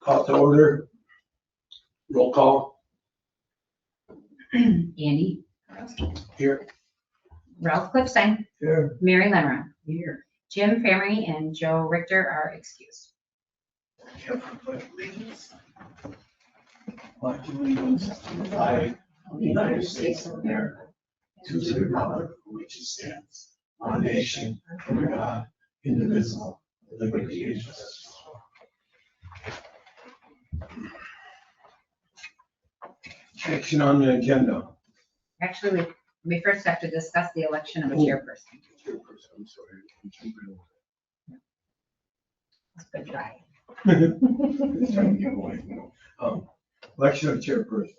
Call to order. Roll call. Andy. Here. Ralph Cliffstein. Here. Mary Lemmer. Here. Jim Family and Joe Richter are excused. Pledge allegiance. Pledge allegiance to the flag of the United States of America, to the republic for which it stands, one nation, under God, indivisible, with liberty and justice. Action on the agenda. Actually, we first have to discuss the election of a chairperson. Chairperson, I'm sorry. I'm jumping over. That's a good try. It's trying to get away from it. Election of chairperson.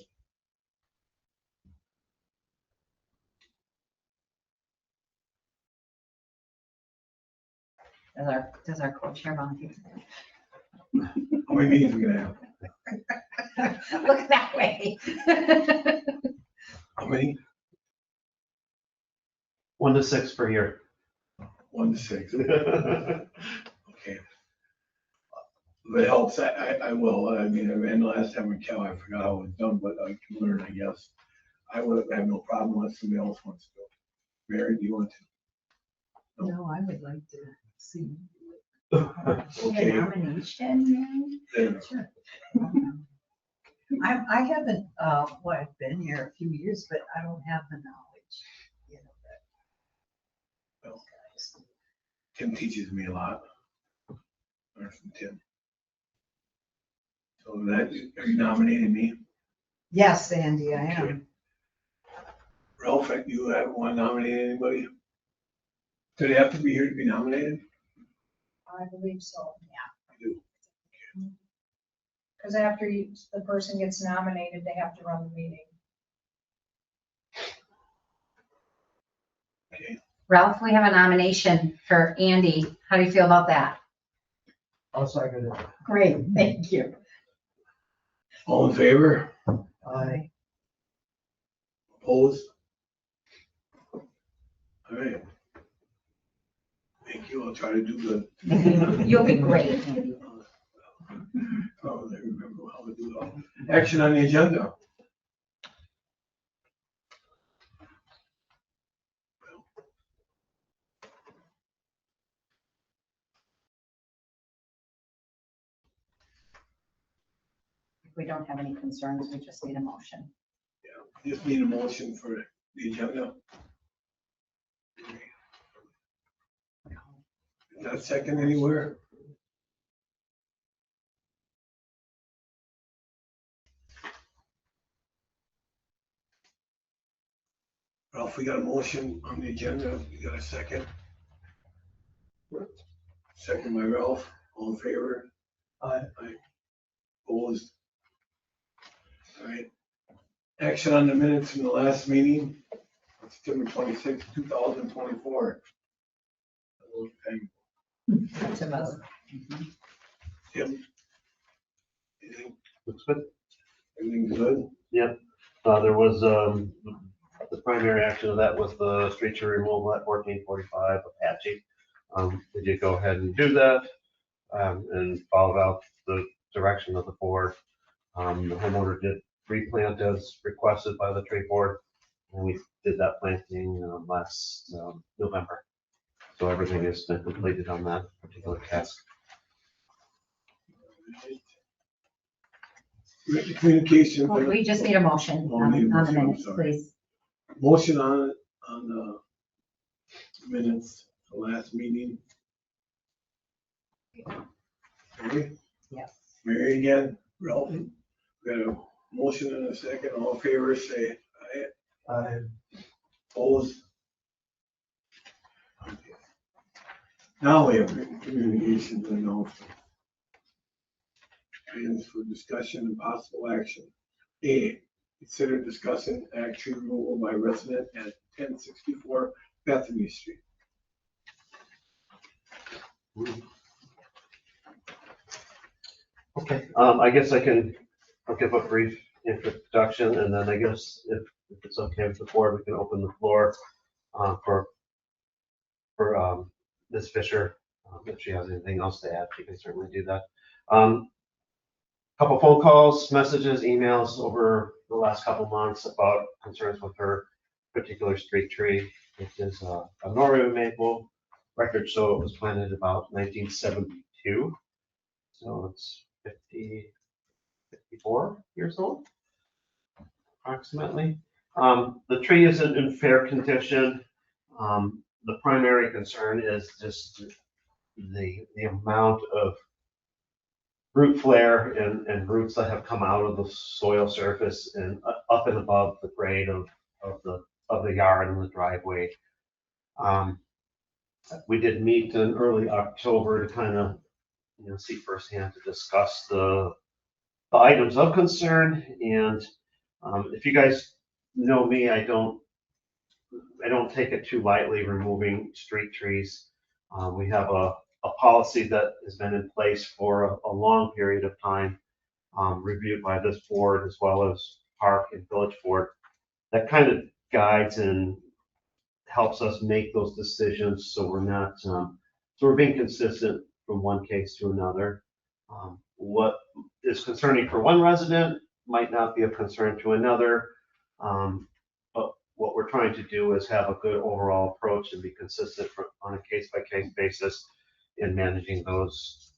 Does our co-chair volunteer? How many meetings are we gonna have? Look that way. How many? 1 to 6 per year. 1 to 6. Okay. If it helps, I will. I mean, and last time with Cal, I forgot how it was done, but I can learn, I guess. I would have no problem unless somebody else wants to. Mary, do you want to? No, I would like to see. Okay. Nomination, Then, Sure. I haven't, well, I've been here a few years, but I don't have the knowledge, you know, that. well, Tim teaches me a lot. Learn from Tim. So that, are you nominating me? Yes, Andy, I am. Ralph, you have want to nominate anybody? Do they have to be here to be nominated? I believe so. I do. Because after the person gets nominated, they have to run the meeting. Okay. Ralph, we have a nomination for Andy. How do you feel about that? I'll second it. Great, thank you. All in favor? Aye. Opposed? All right. Thank you. I'll try to do good. You'll be great. Oh, I remember how to do it all. Action on the agenda. If we don't have any concerns, we just need a motion. Yeah, just need a motion for the agenda. Is that second anywhere? Ralph, we got a motion on the agenda. You got a second? Second by Ralph. All in favor? Aye. Opposed? All right. Action on the minutes from the last meeting, September 26, 2024. Okay. That's a vote. Tim? Anything? Looks good. Everything's good? There was, the primary action of that was the street tree removal at 1445 Apache. We did go ahead and do that, and followed out the direction of the board. The homeowner did replant as requested by the tree board, and we did that planting last November. So everything has been completed on that particular task. Written communication. Well, we just need a motion on the minutes, please. Motion on the minutes, the last meeting. Okay, Yes. Mary again, Ralph, got a motion and a second, all in favor, say aye. Aye. Opposed? Okay. Now we have written communications and announcements. Items for discussion and possible action. A, consider discussing act tree removal by resident at 1064 Bethany Street. Okay, I guess I'll give a brief introduction, and then I guess if it's okay with the board, we can open the floor for Ms. Fisher. If she has anything else to add, she can certainly do that. Couple phone calls, messages, emails over the last couple months about concerns with her particular street tree. It is a Norway maple. Records show it was planted about 1972. So it's 54 years old, approximately. The tree is in fair condition. The primary concern is just the amount of root flare and roots that have come out of the soil surface and up and above the grade of the yard and the driveway. We did meet in early October to kind of see firsthand to discuss the items of concern. And if you guys know me, I don't take it too lightly removing street trees. We have a policy that has been in place for a long period of time, reviewed by this board as well as park and village board, that kind of guides and helps us make those decisions. So we're not, so we're being consistent from one case to another. What is concerning for one resident might not be of concern to another. But what we're trying to do is have a good overall approach and be consistent on a case-by-case basis in managing those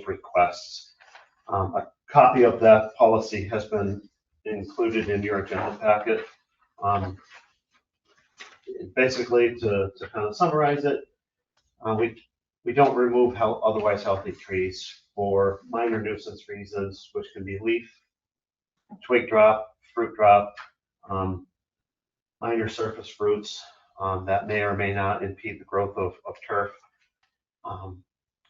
requests. A copy of that policy has been included in your agenda packet. Basically, to kind of summarize it, we don't remove otherwise healthy trees for minor nuisance reasons, which can be leaf, twig drop, fruit drop, minor surface fruits that may or may not impede the growth of turf.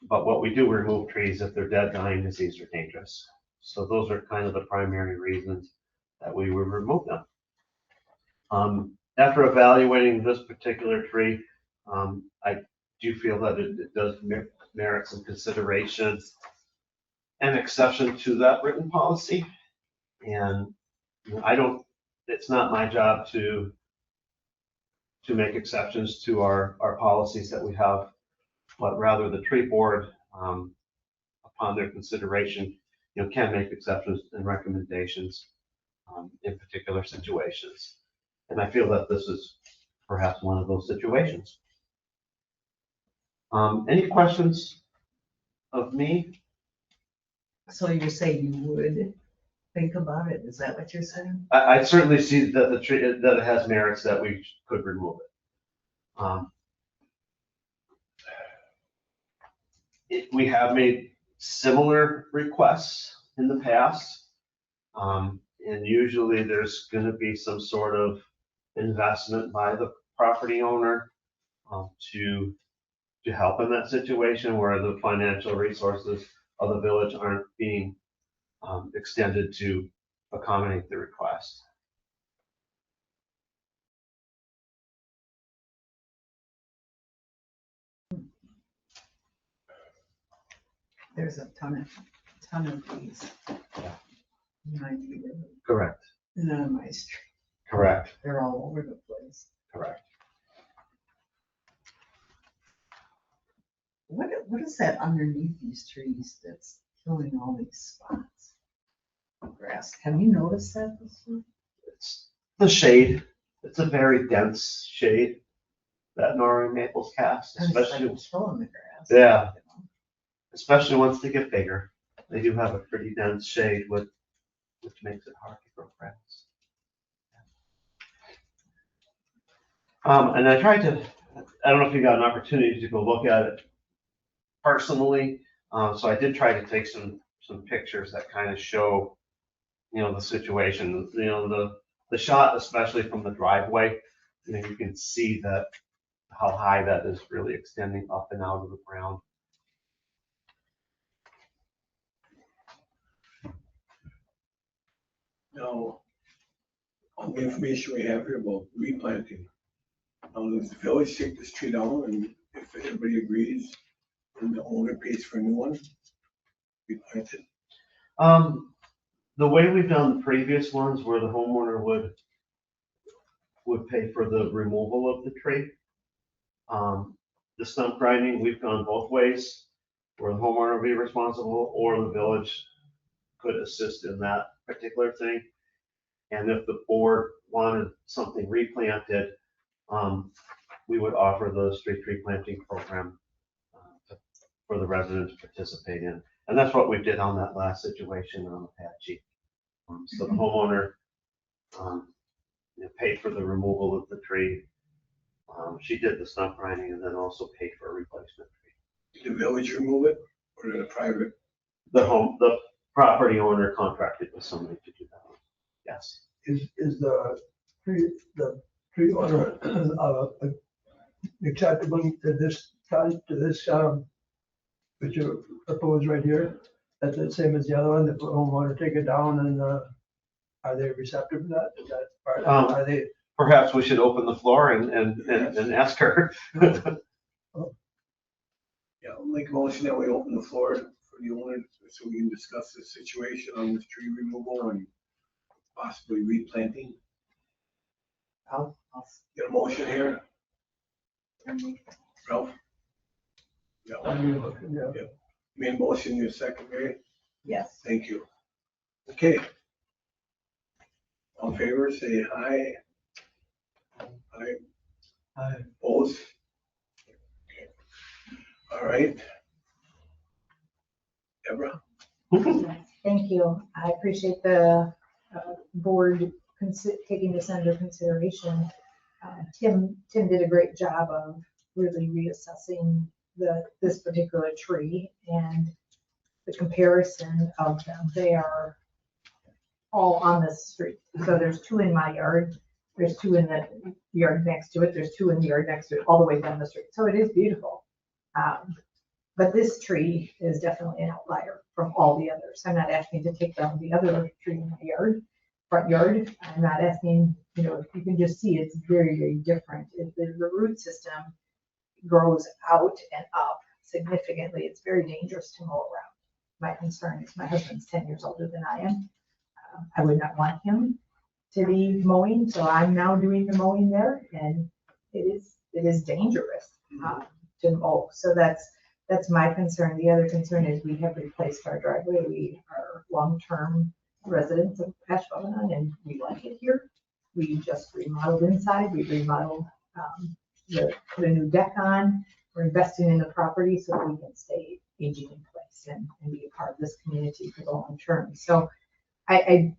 But what we do remove trees if they're dead, dying, diseased, or dangerous. So those are kind of the primary reasons that we would remove them. After evaluating this particular tree, I do feel that it does merit some consideration and exception to that written policy. And it's not my job to make exceptions to our policies that we have, but rather the tree board, upon their consideration, can make exceptions and recommendations in particular situations. And I feel that this is perhaps one of those situations. Any questions of me? So you're saying you would think about it? Is that what you're saying? I certainly see that the tree, that it has merits that we could remove it. We have made similar requests in the past. And usually there's going to be some sort of investment by the property owner to help in that situation where the financial resources of the village aren't being extended to accommodate the request. There's a ton of these. In my neighborhood. Correct. None of my street. Correct. They're all over the place. Correct. What is that underneath these trees that's filling all these spots? Grass. Have you noticed that before? It's the shade. It's a very dense shade that Norway maples cast, especially It's filling the grass. Yeah. Especially once they get bigger. They do have a pretty dense shade which makes it hard to grow grass. And I tried to, I don't know if you got an opportunity to go look at it personally. So I did try to take some pictures that kind of show, the situation, the shot, especially from the driveway, you can see that how high that is really extending up and out of the ground. Now, on the information we have here about replanting, does the village take this tree down, and if everybody agrees, then the owner pays for a new one, replant it? The way we've done the previous ones where the homeowner would pay for the removal of the tree. The stump grinding, we've gone both ways, where the homeowner will be responsible or the village could assist in that particular thing. And if the board wanted something replanted, we would offer the street tree planting program for the residents to participate in. And that's what we did on that last situation on Apache. So the homeowner paid for the removal of the tree. She did the stump grinding and then also paid for a replacement tree. Did the village remove it or did a private? The property owner contracted with somebody to do that. Yes. Is the tree owner acceptable to this, which you propose right here? That's the same as the other one, the homeowner take it down and, are they receptive to that? Is that part, are they? Perhaps we should open the floor and ask her. Yeah, I'll make a motion that we open the floor for the owner so we can discuss the situation on this tree removal and possibly replanting. I'll Get a motion here? Ralph? Yeah, Yeah. made a motion, you second, Mary? Yes. Thank you. Okay. All in favor, say aye. Aye. Aye. Opposed? Okay. All right. Deborah? Thank you. I appreciate the board taking this under consideration. Tim did a great job of really reassessing this particular tree and the comparison of them. They are all on this street. So there's 2 in my yard. There's 2 in the yard next to it. There's 2 in the yard next to it, all the way down the street. So it is beautiful. But this tree is definitely an outlier from all the others. I'm not asking to take down the other tree in my yard, front yard. I'm not asking, you can just see it's very, very different. The root system grows out and up significantly. It's very dangerous to mow around. My concern is my husband's 10 years older than I am. I would not want him to be mowing, so I'm now doing the mowing there, and it is dangerous to mow. So that's my concern. The other concern is we have replaced our driveway. We are long-term residents of Ashwaubenon, and we like it here. We just remodeled inside. We remodeled, put a new deck on. We're investing in the property so that we can stay aging in place and be a part of this community for the long term. So it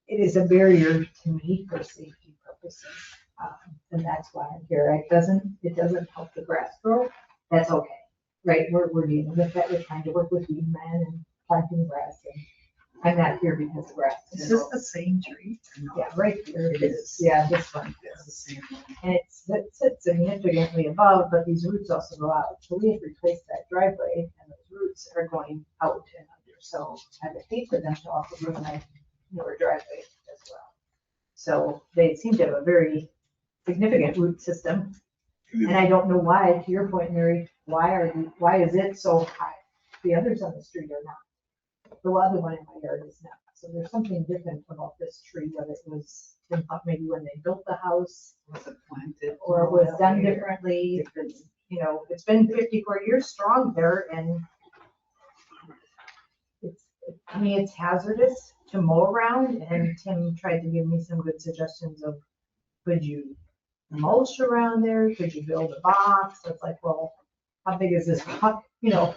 is a barrier to me for safety purposes. And that's why I'm here. It doesn't help the grass grow. That's okay. Right, we're dealing with that. We're trying to work with weed man and planting grass. And I'm not here because of grass. Is this the same tree? Yeah, right here. It is. Yeah, this one. It's the same one. And it sits significantly above, but these roots also go out. So we have replaced that driveway and those roots are going out and under. So I would hate for them to also ruin my newer driveway as well. So they seem to have a very significant root system. And I don't know why, to your point, Mary, why is it so high? The others on the street are not. The other one in my yard is not. So there's something different about this tree, whether it was maybe when they built the house, Was it planted? or it was done differently. It's been 54 years strong there, and it's hazardous to mow around. And Tim tried to give me some good suggestions of, could you mulch around there? Could you build a box? It's like, well, how big is this box? I don't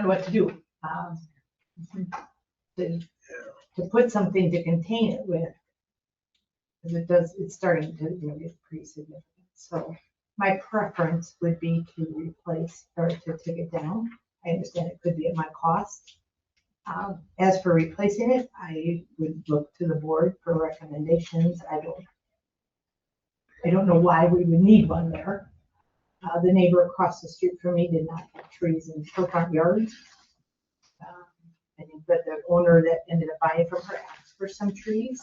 know what to do. To put something to contain it with, because it's starting to get pretty significant. So my preference would be to replace or to take it down. I understand it could be at my cost. As for replacing it, I would look to the board for recommendations. I don't know why we would need one there. The neighbor across the street from me did not have trees in her front yard. But the owner that ended up buying from her asked for some trees.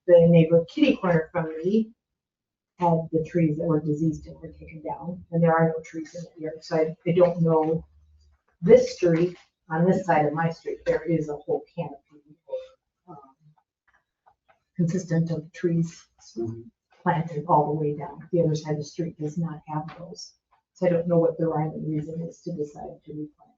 The neighbor kitty corner from me had the trees that were diseased and were taken down, and there are no trees in the yard. So I don't know. This street, on this side of my street, there is a whole canopy consistent of trees planted all the way down. The other side of the street does not have those. So I don't know what the rhyme and reason is to decide to replant.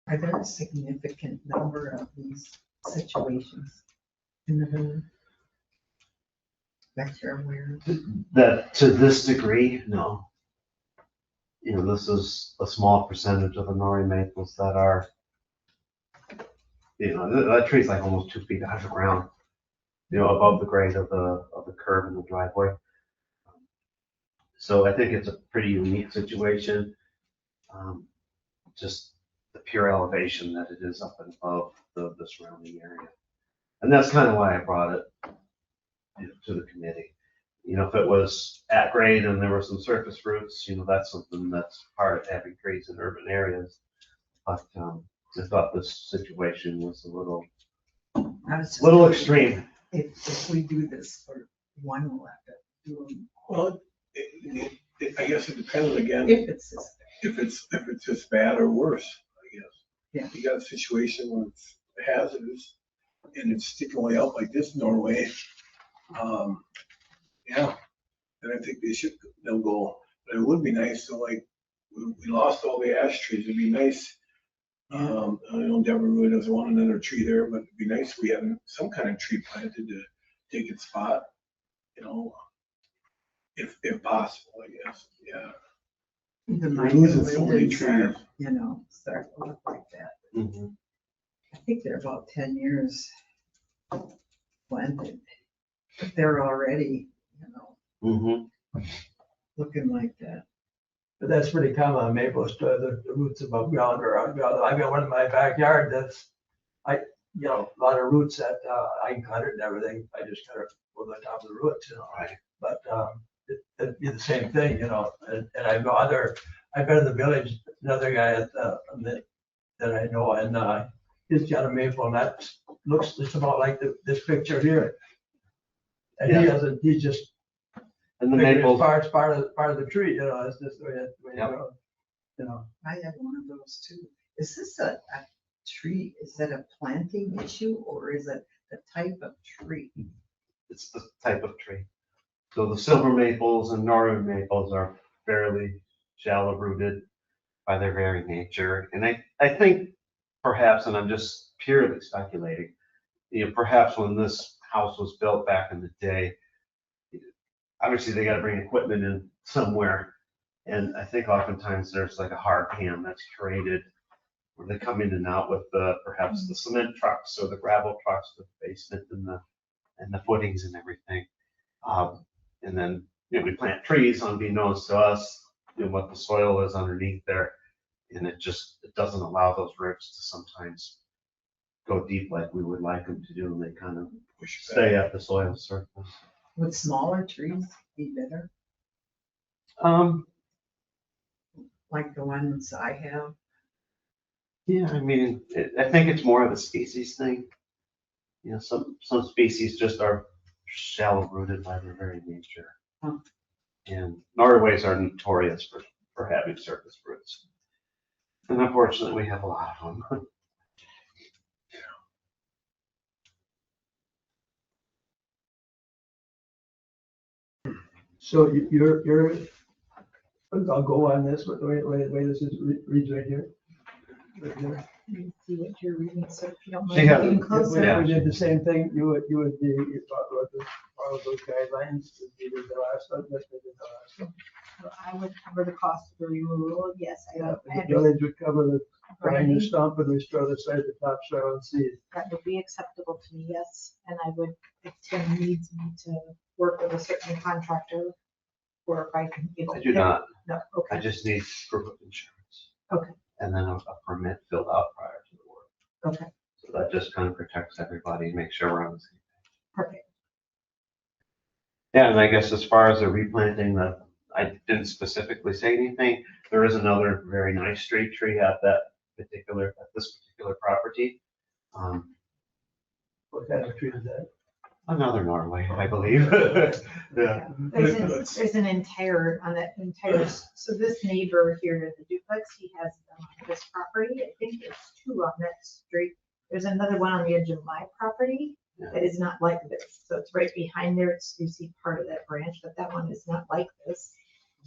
Are there a significant number of these situations in the village that you're aware of? That to this degree, no. You know, this is a small percentage of the nori maples that are, you know, that tree's like almost 2 feet out of the ground, you know, above the grade of the curb in the driveway. So I think it's a pretty unique situation. Just the pure elevation that it is up and above the surrounding area. And that's kind of why I brought it, you know, to the committee. You know, if it was at grade and there were some surface roots, you know, that's something that's part of having trees in urban areas. But I thought this situation was a little I was just little wondering extreme. If we do this for one, we'll have to do them Well, I guess it depends again, if it's this. if it's just bad or worse, I guess. Yeah. You got a situation where it's hazardous and it's sticking way out like this Norway. Yeah, and I think they'll go, but it would be nice to like, we lost all the ash trees, it'd be nice. I know Deborah really doesn't want another tree there, but it'd be nice if we had some kind of tree planted to take its spot, you know, if possible, I guess, yeah. Even We're my losing so many linden are, trees. you know, start to look like that. Mhm. I think they're about 10 years planted, but they're already, you know, Mhm. looking like that. But that's pretty common on maples, the roots above ground or on ground. I've got one in my backyard that's, you know, a lot of roots that, I can cut it and everything. I just cut it over the top of the roots, you know. Right. But, it'd be the same thing, you know, and I know I've been in the village, another guy that I know, and, he's got a maple and that looks just about like this picture here. And he Yeah. doesn't, he just, And the figured maples, it's part of the tree, you know, it's just the way it Yep. goes, you know. I have one of those too. Is this a tree, is that a planting issue or is it the type of tree? it's the type of tree. So the silver maples and Norway maples are fairly shallow rooted by their very nature. And I think perhaps, and I'm just purely speculating, you know, perhaps when this house was built back in the day, obviously they got to bring equipment in somewhere. And I think oftentimes there's like a hard pan that's created where they come in and out with perhaps the cement trucks or the gravel trucks with the basement and the footings and everything. And then, you know, we plant trees unbeknownst to us, you know, what the soil is underneath there. And it doesn't allow those roots to sometimes go deep like we would like them to do. And they kind of stay at the soil surface. Would smaller trees be better, like the ones I have? Yeah, I mean, I think it's more of a species thing. You know, some species just are shallow rooted by their very nature. Huh. And Norways are notorious for having surface roots. And unfortunately, we have a lot of them. So I'll go on this, but the way this reads right here. Right here. Let me see what you're reading, so if you don't She mind has- getting If closer. Yeah. we did the same thing, you would follow those guidelines, you did the last one, that's what we did the last one. So I would cover the cost of the removal, yes, I Yeah, I the village would cover the grind the understand. stump and restore the site of the topsoil and seed. That would be acceptable to me, yes, and I would, if Tim needs me to work with a certain contractor, or if I can, you know. I do not. No, I okay, just need proof of insurance. Okay. And then a permit filled out prior to the work. okay, So that just kind of protects everybody, make sure we're on the same. perfect. Yeah, and I guess as far as the replanting, I didn't specifically say anything. There is another very nice straight tree at this particular property. What kind of tree is that? Another Norway, I believe. Yeah. There's an entire, on that entire, so this neighbor here in the duplex, he has them on this property, I think there's two on that street. There's another one on the edge of my property that is not like this, so it's right behind there, you see part of that branch, but that one is not like this.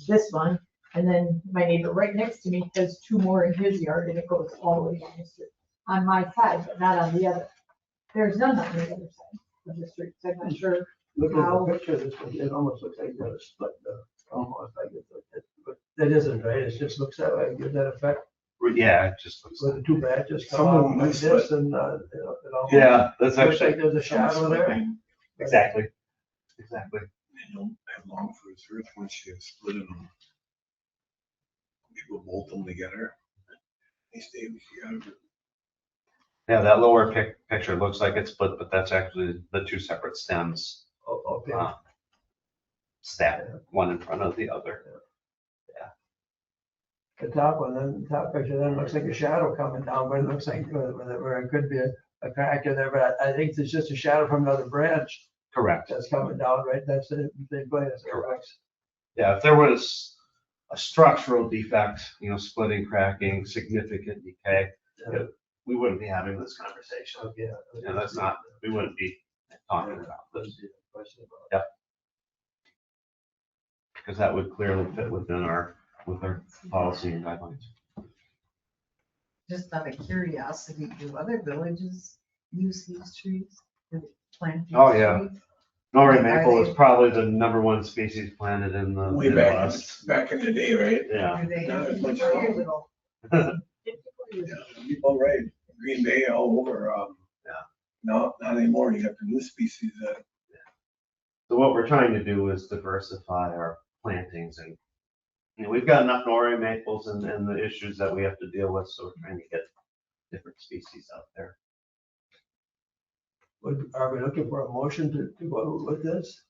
This one And then my neighbor right next to me has two more in his yard and it goes all the way down the street. On my side, but not on the other. There's none on the other side of the street, so I'm not sure. Look at How- the picture, it almost looks like they're split, almost like it's, but it isn't, right? It just looks that way, gives that effect, Yeah, it just looks. with the two branches Some come of out them like is this and, it almost Yeah, that's looks like actually, there's a shadow there. exactly. Exactly. They don't have long for his earth once you split them. People bolt them together. They stay together. Yeah, that lower picture looks like it's split, but that's actually the two separate stems, Oh, okay. stacked, one in front of the other. The top one, then the top picture, then it looks like a shadow coming down, but it looks like where it could be a crack in there, but I think it's just a shadow from another branch Correct. that's coming down, right? That's the same place. Correct. Yeah, if there was a structural defect, splitting, cracking, significant decay, we wouldn't be having this conversation. Okay. That's not, we wouldn't be talking about this, because that would clearly fit within our policy and guidelines. Just out of curiosity, do other villages use these trees? to plant these Oh, yeah. trees? Norway maple is probably the #1 species planted in the Way Midwest. back in the day, right? Yeah. Do they? Not as much Years now. ago. Yeah, all right. Green Bay all over. Yeah. No, not anymore. You got the new species that. So what we're trying to do is diversify our plantings, and we've got enough Norway maples and the issues that we have to deal with, so we're trying to get different species out there. Are we looking for a motion to go with this?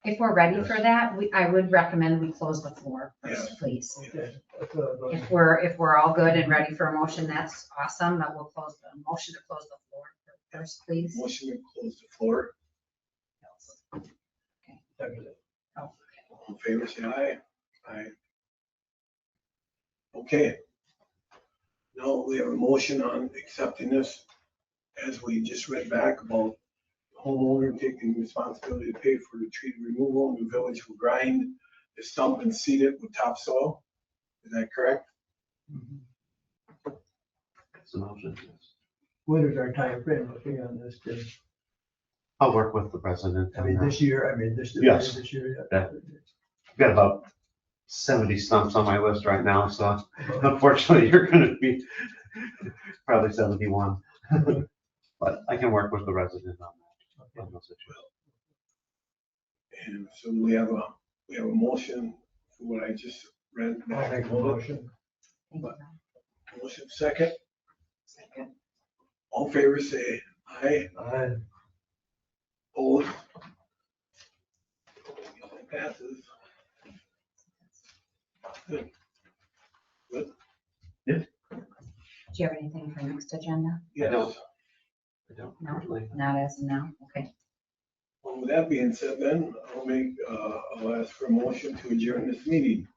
If we're ready for that, I would recommend we close the floor Yes. first, please. Okay. That's what I was looking If we're all good and ready for a motion, that's awesome, but we'll close the motion to close the floor first, please. Motion to close the floor. for. All in favor, say aye. Aye. Okay. Now we have a motion on accepting this, as we just read back about homeowner taking responsibility to pay for the tree removal. The village will grind the stump and seed it with topsoil. Is that correct? That's the motion. Yes. What is our time frame looking on this? Jim? I'll work with the president. I mean, this year, this Yes. year. Yeah. I've got about 70 stumps on my list right now, so unfortunately, you're gonna be probably 71. But I can work with the resident on that. on those issues. And so we have a motion for what I just read. I'll make a motion. Thank you. Motion second. Second. All in favor, say aye. Aye. Opposed? Passes. Good. Do you have anything for next agenda? Yes. I don't No. really. Not as of now, okay. Well, with that being said, then I'll ask for a motion to adjourn this meeting.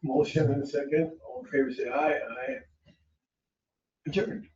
Motion and second. All in favor, say aye. Aye. Adjourned.